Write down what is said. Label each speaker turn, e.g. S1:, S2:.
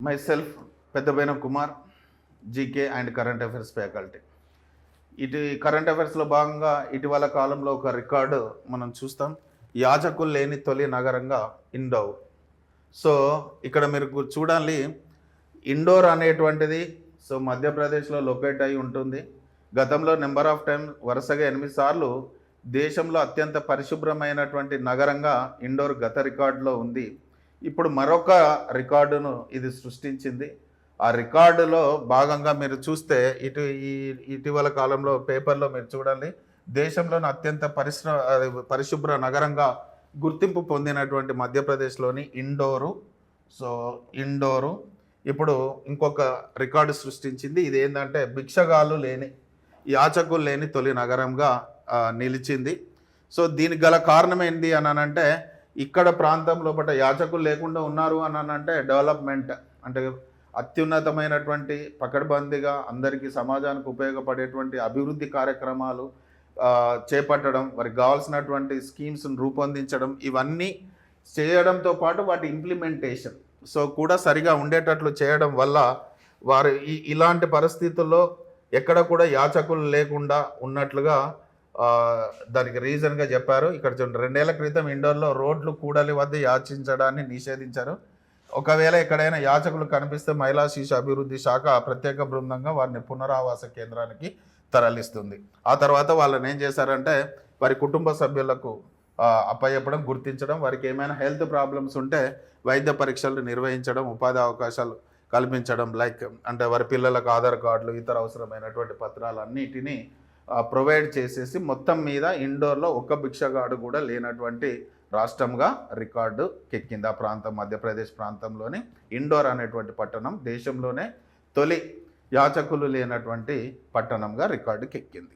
S1: myself Peddabaina Kumar GK and current affairs faculty. ఇటు current అఫైర్స్లో భాగంగా ఇటీవల కాలంలో ఒక రికార్డు మనం చూస్తాం. యాజకులు లేని తొలి నగరంగా ఇండోర్. సో ఇక్కడ మీరు చూడాలి, ఇండోర్ అనేటువంటిది సో మధ్యప్రదేశ్లో లొకేట్ అయి ఉంటుంది. గతంలో నెంబర్ ఆఫ్ టైం వరుసగా 8 సార్లు దేశంలో అత్యంత పరిశుభ్రమైనటువంటి నగరంగా ఇండోర్ గత రికార్డులో ఉంది. ఇప్పుడు మరొక రికార్డును ఇది సృష్టించింది. ఆ రికార్డులో భాగంగా మీరు చూస్తే ఇటీవల కాలంలో పేపర్లో మీరు చూడండి, దేశంలోని అత్యంత పరిశుభ్ర నగరంగా గుర్తింపు పొందినటువంటి మధ్యప్రదేశ్లోని ఇండోరు. సో ఇండోరు ఇప్పుడు ఇంకొక రికార్డు సృష్టించింది. ఇది ఏంటంటే భిక్షగాలు లేని, యాచకులు లేని తొలి నగరంగా నిలిచింది. సో దీనికి గల కారణం ఏంటి అని అంటే, ఇక్కడ ప్రాంతంలో బట్ట యాచకులు లేకుండా ఉన్నారు అని అంటే డెవలప్మెంట్ అంటే అత్యున్నతమైనటువంటి పకడ్బందీగా అందరికీ సమాజానికి ఉపయోగపడేటువంటి అభివృద్ధి కార్యక్రమాలు చేపట్టడం, వారికి కావాల్సినటువంటి స్కీమ్స్ను రూపొందించడం, ఇవన్నీ చేయడంతో పాటు వాటి ఇంప్లిమెంటేషన్ సో కూడా సరిగా ఉండేటట్లు చేయడం వల్ల వారు ఇలాంటి పరిస్థితుల్లో ఎక్కడ కూడా యాచకులు లేకుండా ఉన్నట్లుగా దానికి రీజన్గా చెప్పారు. ఇక్కడ చూడండి, 2 ఏళ్ల క్రితం ఇండోర్లో రోడ్లు కూడలి వద్ద యాచించడాన్ని నిషేధించారు. ఒకవేళ ఎక్కడైనా యాచకులు కనిపిస్తే మహిళా శిశు అభివృద్ధి శాఖ ప్రత్యేక బృందంగా వారిని పునరావాస కేంద్రానికి తరలిస్తుంది. ఆ తర్వాత వాళ్ళని ఏం చేశారంటే వారి కుటుంబ సభ్యులకు అప్పచెప్పడం, గుర్తించడం, వారికి ఏమైనా హెల్త్ ప్రాబ్లమ్స్ ఉంటే వైద్య పరీక్షలు నిర్వహించడం, ఉపాధి అవకాశాలు కల్పించడం, లైక్ అంటే వారి పిల్లలకు ఆధార్ కార్డులు, ఇతర అవసరమైనటువంటి పత్రాలు అన్నిటినీ ప్రొవైడ్ చేసేసి మొత్తం మీద ఇండోర్లో ఒక్క భిక్షగాడు కూడా లేనటువంటి రాష్ట్రంగా రికార్డు కెక్కింది. ఆ ప్రాంతం మధ్యప్రదేశ్ ప్రాంతంలోని ఇండోర్ అనేటువంటి పట్టణం దేశంలోనే తొలి యాచకులు లేనటువంటి పట్టణంగా రికార్డు కెక్కింది.